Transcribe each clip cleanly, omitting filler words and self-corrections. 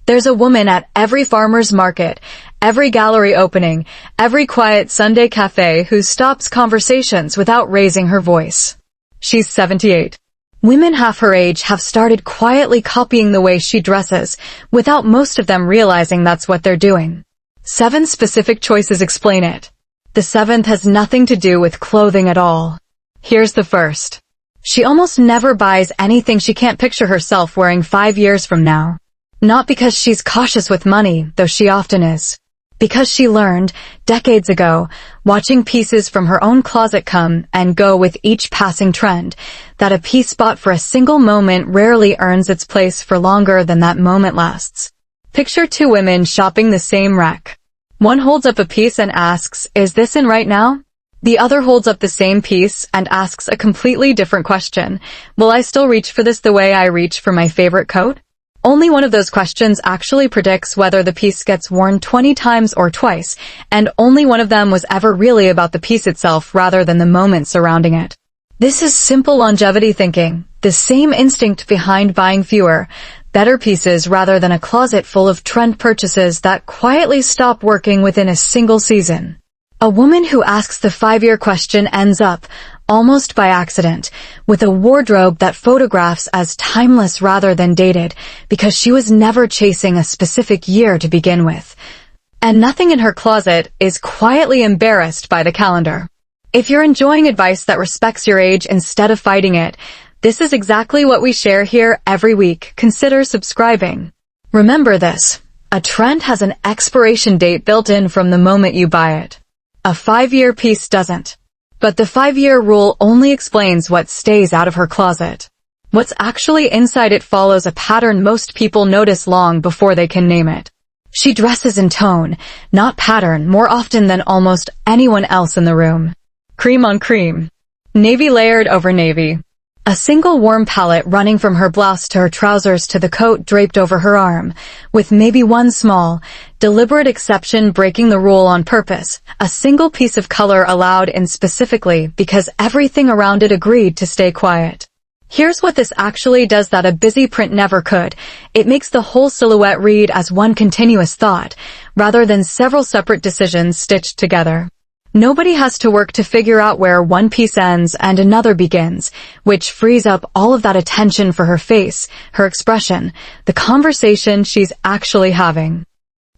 There's a woman at every farmer's market, every gallery opening, every quiet Sunday cafe who stops conversations without raising her voice. She's 78. Women half her age have started quietly copying the way she dresses, without most of them realizing that's what they're doing. 7 specific choices explain it. The 7th has nothing to do with clothing at all. Here's the first. She almost never buys anything she can't picture herself wearing 5 years from now. Not because she's cautious with money, though she often is. Because she learned, decades ago, watching pieces from her own closet come and go with each passing trend, that a piece bought for a single moment rarely earns its place for longer than that moment lasts. Picture 2 women shopping the same rack. One holds up a piece and asks, "Is this in right now?" The other holds up the same piece and asks a completely different question. "Will I still reach for this the way I reach for my favorite coat?" Only one of those questions actually predicts whether the piece gets worn 20 times or twice, and only one of them was ever really about the piece itself rather than the moment surrounding it. This is simple longevity thinking, the same instinct behind buying fewer, better pieces rather than a closet full of trend purchases that quietly stop working within a single season. A woman who asks the 5-year question ends up, almost by accident, with a wardrobe that photographs as timeless rather than dated, because she was never chasing a specific year to begin with. And nothing in her closet is quietly embarrassed by the calendar. If you're enjoying advice that respects your age instead of fighting it, this is exactly what we share here every week. Consider subscribing. Remember this, a trend has an expiration date built in from the moment you buy it. A 5-year piece doesn't. But the 5-year rule only explains what stays out of her closet. What's actually inside it follows a pattern most people notice long before they can name it. She dresses in tone, not pattern, more often than almost anyone else in the room. Cream on cream. Navy layered over navy. A single warm palette running from her blouse to her trousers to the coat draped over her arm, with maybe one small, deliberate exception breaking the rule on purpose, a single piece of color allowed in specifically because everything around it agreed to stay quiet. Here's what this actually does that a busy print never could. It makes the whole silhouette read as one continuous thought, rather than several separate decisions stitched together. Nobody has to work to figure out where one piece ends and another begins, which frees up all of that attention for her face, her expression, the conversation she's actually having.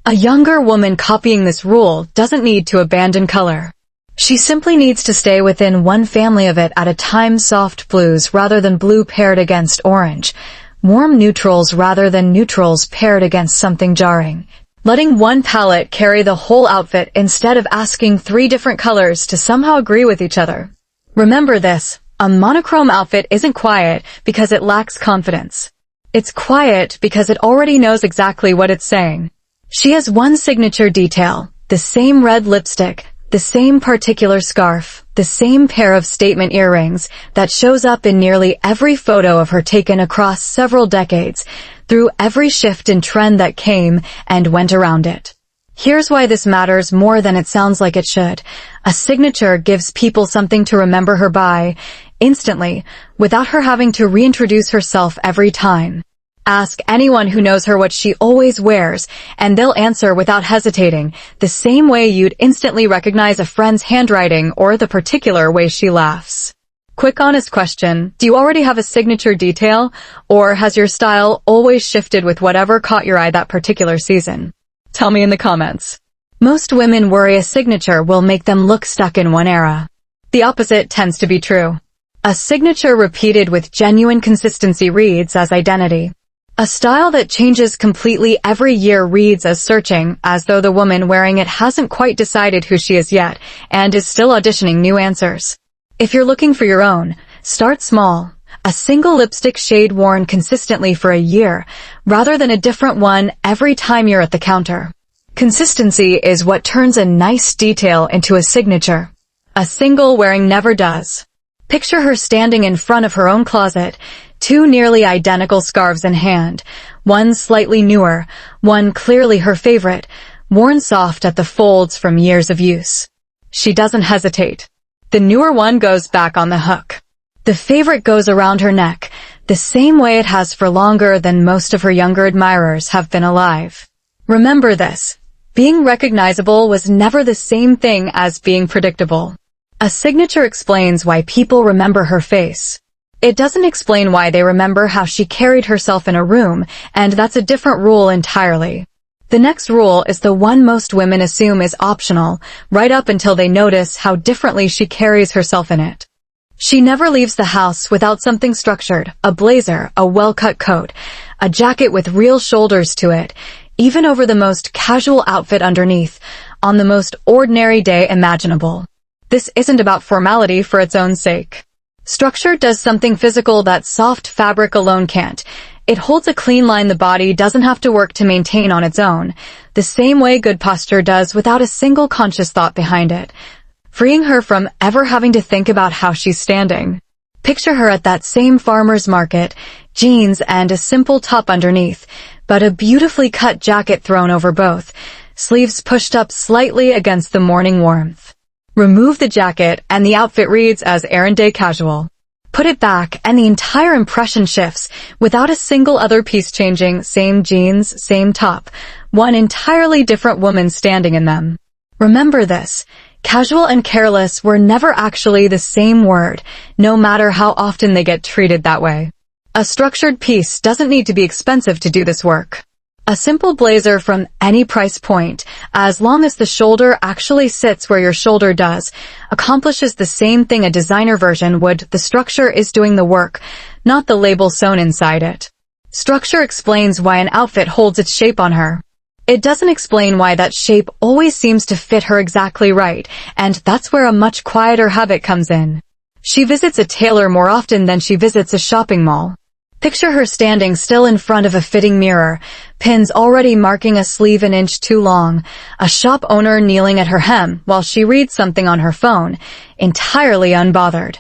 A younger woman copying this rule doesn't need to abandon color. She simply needs to stay within one family of it at a time, soft blues rather than blue paired against orange, warm neutrals rather than neutrals paired against something jarring. Letting one palette carry the whole outfit instead of asking 3 different colors to somehow agree with each other. Remember this, a monochrome outfit isn't quiet because it lacks confidence. It's quiet because it already knows exactly what it's saying. She has one signature detail, the same red lipstick, the same particular scarf, the same pair of statement earrings that shows up in nearly every photo of her taken across several decades, through every shift in trend that came and went around it. Here's why this matters more than it sounds like it should. A signature gives people something to remember her by, instantly, without her having to reintroduce herself every time. Ask anyone who knows her what she always wears, and they'll answer without hesitating, the same way you'd instantly recognize a friend's handwriting or the particular way she laughs. Quick honest question, do you already have a signature detail, or has your style always shifted with whatever caught your eye that particular season? Tell me in the comments. Most women worry a signature will make them look stuck in one era. The opposite tends to be true. A signature repeated with genuine consistency reads as identity. A style that changes completely every year reads as searching, as though the woman wearing it hasn't quite decided who she is yet, and is still auditioning new answers. If you're looking for your own, start small. A single lipstick shade worn consistently for a year, rather than a different one every time you're at the counter. Consistency is what turns a nice detail into a signature. A single wearing never does. Picture her standing in front of her own closet, 2 nearly identical scarves in hand, one slightly newer, one clearly her favorite, worn soft at the folds from years of use. She doesn't hesitate. The newer one goes back on the hook. The favorite goes around her neck, the same way it has for longer than most of her younger admirers have been alive. Remember this. Being recognizable was never the same thing as being predictable. A signature explains why people remember her face. It doesn't explain why they remember how she carried herself in a room, and that's a different rule entirely. The next rule is the one most women assume is optional, right up until they notice how differently she carries herself in it. She never leaves the house without something structured, a blazer, a well-cut coat, a jacket with real shoulders to it, even over the most casual outfit underneath, on the most ordinary day imaginable. This isn't about formality for its own sake. Structure does something physical that soft fabric alone can't. It holds a clean line the body doesn't have to work to maintain on its own, the same way good posture does without a single conscious thought behind it, freeing her from ever having to think about how she's standing. Picture her at that same farmer's market, jeans and a simple top underneath, but a beautifully cut jacket thrown over both, sleeves pushed up slightly against the morning warmth. Remove the jacket and the outfit reads as errand day casual. Put it back and the entire impression shifts without a single other piece changing, same jeans, same top, one entirely different woman standing in them. Remember this. Casual and careless were never actually the same word, no matter how often they get treated that way. A structured piece doesn't need to be expensive to do this work. A simple blazer from any price point, as long as the shoulder actually sits where your shoulder does, accomplishes the same thing a designer version would. The structure is doing the work, not the label sewn inside it. Structure explains why an outfit holds its shape on her. It doesn't explain why that shape always seems to fit her exactly right, and that's where a much quieter habit comes in. She visits a tailor more often than she visits a shopping mall. Picture her standing still in front of a fitting mirror, pins already marking a sleeve an inch too long, a shop owner kneeling at her hem while she reads something on her phone, entirely unbothered,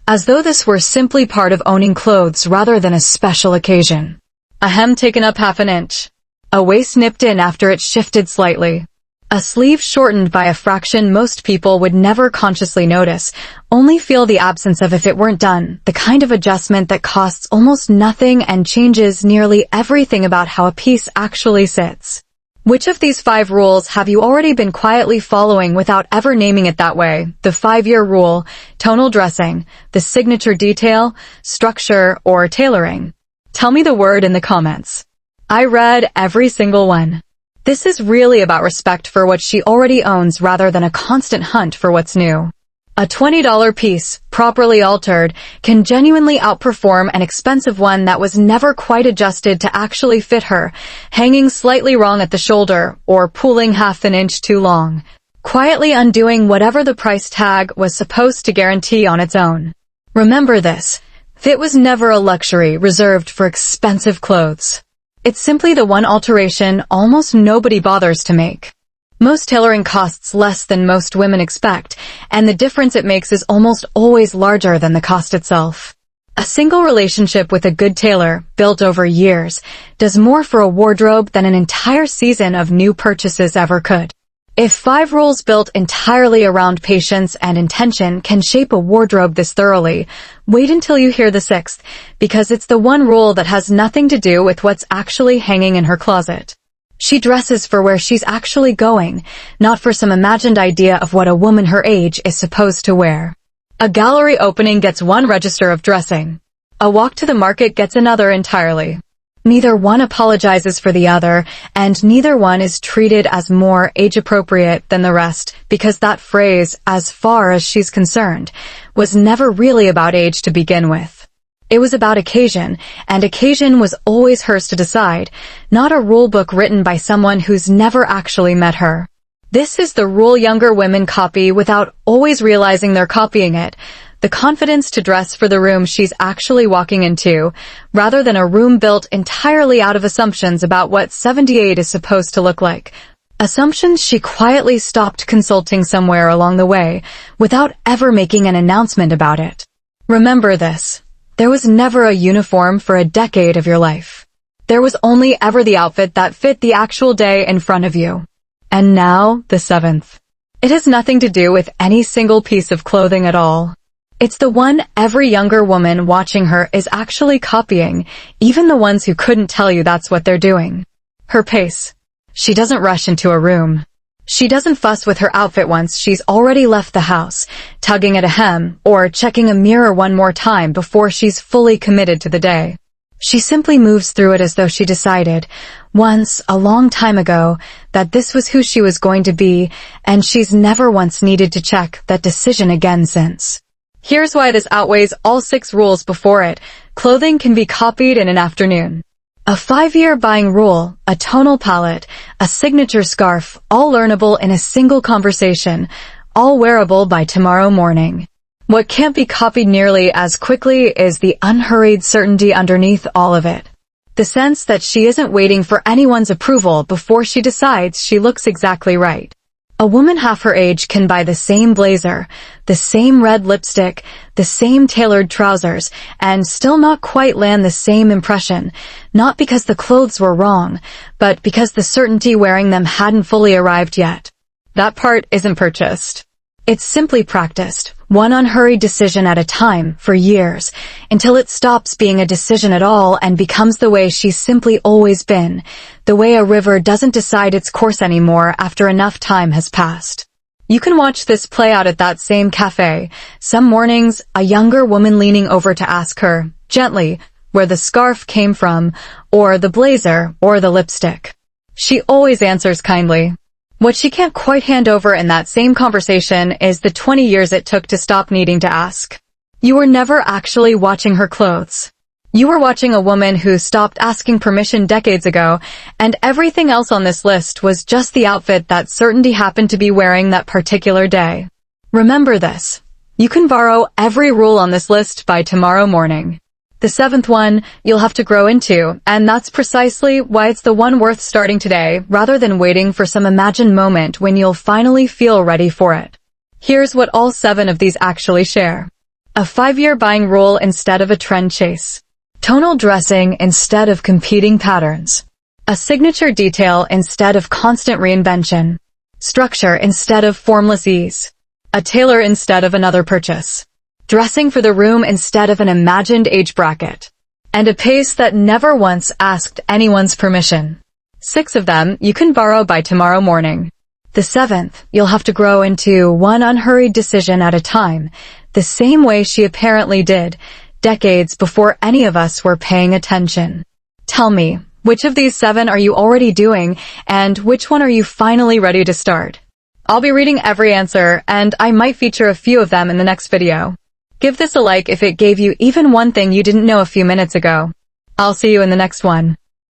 as though this were simply part of owning clothes rather than a special occasion. A hem taken up half an inch. A waist nipped in after it shifted slightly. A sleeve shortened by a fraction most people would never consciously notice, only feel the absence of if it weren't done, the kind of adjustment that costs almost nothing and changes nearly everything about how a piece actually sits. Which of these 5 rules have you already been quietly following without ever naming it that way? The 5-year rule, tonal dressing, the signature detail, structure, or tailoring? Tell me the word in the comments. I read every single one. This is really about respect for what she already owns rather than a constant hunt for what's new. A $20 piece, properly altered, can genuinely outperform an expensive one that was never quite adjusted to actually fit her, hanging slightly wrong at the shoulder, or pulling half an inch too long, quietly undoing whatever the price tag was supposed to guarantee on its own. Remember this. Fit was never a luxury reserved for expensive clothes. It's simply the one alteration almost nobody bothers to make. Most tailoring costs less than most women expect, and the difference it makes is almost always larger than the cost itself. A single relationship with a good tailor, built over years, does more for a wardrobe than an entire season of new purchases ever could. If 5 rules built entirely around patience and intention can shape a wardrobe this thoroughly, wait until you hear the 6th, because it's the one rule that has nothing to do with what's actually hanging in her closet. She dresses for where she's actually going, not for some imagined idea of what a woman her age is supposed to wear. A gallery opening gets one register of dressing. A walk to the market gets another entirely. Neither one apologizes for the other, and neither one is treated as more age-appropriate than the rest, because that phrase, as far as she's concerned, was never really about age to begin with. It was about occasion, and occasion was always hers to decide, not a rule book written by someone who's never actually met her. This is the rule younger women copy without always realizing they're copying it. The confidence to dress for the room she's actually walking into, rather than a room built entirely out of assumptions about what 78 is supposed to look like. Assumptions she quietly stopped consulting somewhere along the way, without ever making an announcement about it. Remember this. There was never a uniform for a decade of your life. There was only ever the outfit that fit the actual day in front of you. And now, the 7th. It has nothing to do with any single piece of clothing at all. It's the one every younger woman watching her is actually copying, even the ones who couldn't tell you that's what they're doing. Her pace. She doesn't rush into a room. She doesn't fuss with her outfit once she's already left the house, tugging at a hem, or checking a mirror one more time before she's fully committed to the day. She simply moves through it as though she decided, once, a long time ago, that this was who she was going to be, and she's never once needed to check that decision again since. Here's why this outweighs all 6 rules before it. Clothing can be copied in an afternoon. A 5-year buying rule, a tonal palette, a signature scarf, all learnable in a single conversation, all wearable by tomorrow morning. What can't be copied nearly as quickly is the unhurried certainty underneath all of it. The sense that she isn't waiting for anyone's approval before she decides she looks exactly right. A woman half her age can buy the same blazer, the same red lipstick, the same tailored trousers, and still not quite land the same impression, not because the clothes were wrong, but because the certainty wearing them hadn't fully arrived yet. That part isn't purchased. It's simply practiced, one unhurried decision at a time, for years, until it stops being a decision at all and becomes the way she's simply always been, the way a river doesn't decide its course anymore after enough time has passed. You can watch this play out at that same cafe. Some mornings, a younger woman leaning over to ask her, gently, where the scarf came from, or the blazer, or the lipstick. She always answers kindly. What she can't quite hand over in that same conversation is the 20 years it took to stop needing to ask. You were never actually watching her clothes. You were watching a woman who stopped asking permission decades ago, and everything else on this list was just the outfit that certainty happened to be wearing that particular day. Remember this. You can borrow every rule on this list by tomorrow morning. The 7th one, you'll have to grow into, and that's precisely why it's the one worth starting today, rather than waiting for some imagined moment when you'll finally feel ready for it. Here's what all 7 of these actually share. A 5-year buying rule instead of a trend chase. Tonal dressing instead of competing patterns. A signature detail instead of constant reinvention. Structure instead of formless ease. A tailor instead of another purchase. Dressing for the room instead of an imagined age bracket, and a pace that never once asked anyone's permission. 6 of them you can borrow by tomorrow morning. The 7th, you'll have to grow into, one unhurried decision at a time, the same way she apparently did, decades before any of us were paying attention. Tell me, which of these 7 are you already doing, and which one are you finally ready to start? I'll be reading every answer, and I might feature a few of them in the next video. Give this a like if it gave you even one thing you didn't know a few minutes ago. I'll see you in the next one.